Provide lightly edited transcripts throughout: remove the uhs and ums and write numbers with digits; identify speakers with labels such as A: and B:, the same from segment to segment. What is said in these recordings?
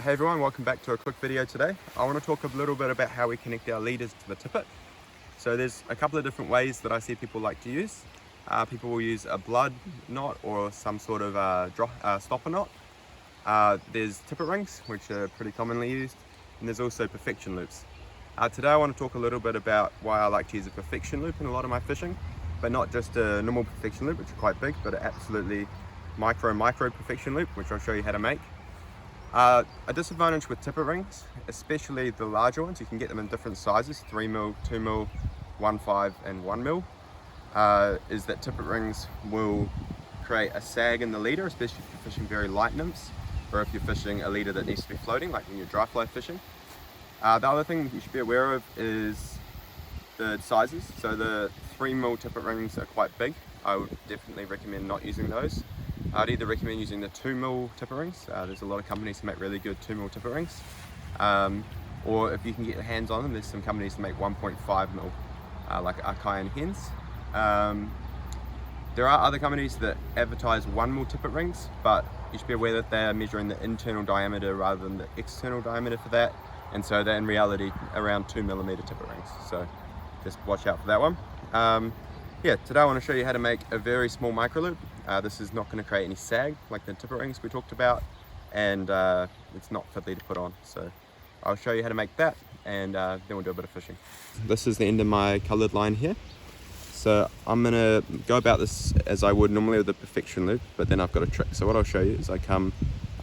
A: Hey everyone, welcome back to a quick video today. I want to talk a little bit about how we connect our leaders to the tippet. So there's a couple of different ways that I see people like to use. People will use a blood knot or some sort of stopper knot. There's tippet rings, which are pretty commonly used, and there's also perfection loops. Today I want to talk a little bit about why I like to use a perfection loop in a lot of my fishing, but not just a normal perfection loop, which are quite big, but an absolutely micro perfection loop, which I'll show you how to make. A disadvantage with tippet rings, especially the larger ones, you can get them in different sizes, 3mm, 2mm, 1.5 and 1mm, is that tippet rings will create a sag in the leader, especially if you're fishing very light nymphs, or if you're fishing a leader that needs to be floating, like when you're dry fly fishing. The other thing you should be aware of is the sizes. So the 3mm tippet rings are quite big. I would definitely recommend not using those. I'd either recommend using the 2mm tippet rings. There's a lot of companies that make really good 2mm tippet rings. Or if you can get your hands on them, there's some companies that make 1.5mm, like Akai and Hens. There are other companies that advertise 1mm tippet rings, but you should be aware that they're measuring the internal diameter rather than the external diameter for that. And so they're in reality around 2mm tippet rings. So just watch out for that one. Yeah, today I want to show you how to make a very small micro loop. This is not going to create any sag like the tippet rings we talked about, and it's not fiddly to put on. So I'll show you how to make that, and then we'll do a bit of fishing. This is the end of my coloured line here. So I'm going to go about this as I would normally with a perfection loop, but then I've got a trick. So what I'll show you is I come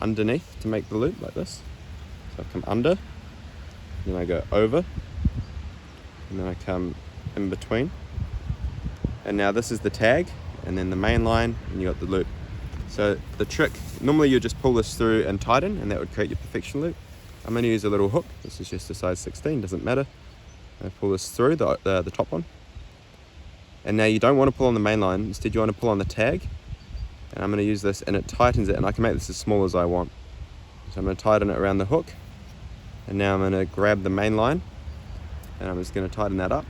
A: underneath to make the loop like this. So I come under, then I go over, and then I come in between. And now this is the tag, and then the main line, and you got the loop. So the trick, normally you just pull this through and tighten, and that would create your perfection loop. I'm going to use a little hook. This is just a size 16, doesn't matter. I pull this through, the top one. And now you don't want to pull on the main line, instead you want to pull on the tag. And I'm going to use this, and it tightens it, and I can make this as small as I want. So I'm going to tighten it around the hook, and now I'm going to grab the main line, and I'm just going to tighten that up.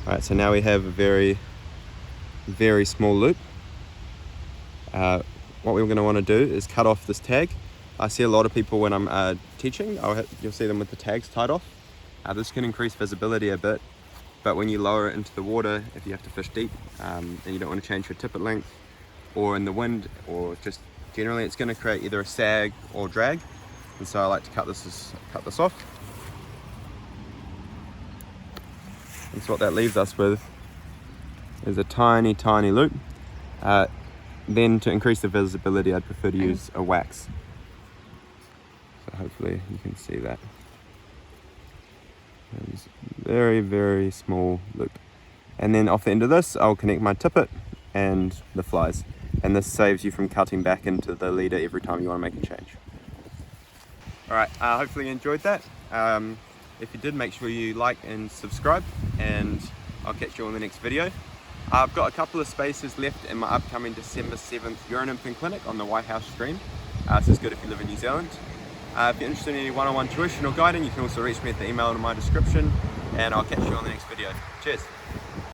A: Alright, so now we have a very, very small loop. What we're going to want to do is cut off this tag. I see a lot of people when I'm teaching, you'll see them with the tags tied off. This can increase visibility a bit, but when you lower it into the water, if you have to fish deep, and you don't want to change your tippet length, or in the wind, or just generally, it's going to create either a sag or drag. And so I like to cut this off. And so what that leaves us with is a tiny, tiny loop. Then to increase the visibility, I'd prefer to use a wax. So hopefully you can see that. It's a very, very small loop. And then off the end of this, I'll connect my tippet and the flies. And this saves you from cutting back into the leader every time you want to make a change. Alright, hopefully you enjoyed that. If you did, make sure you like and subscribe, and I'll catch you on the next video. I've got a couple of spaces left in my upcoming December 7th Euronymphing Clinic on the White House stream. This is good if you live in New Zealand. If you're interested in any one-on-one tuition or guiding, you can also reach me at the email in my description, and I'll catch you on the next video. Cheers!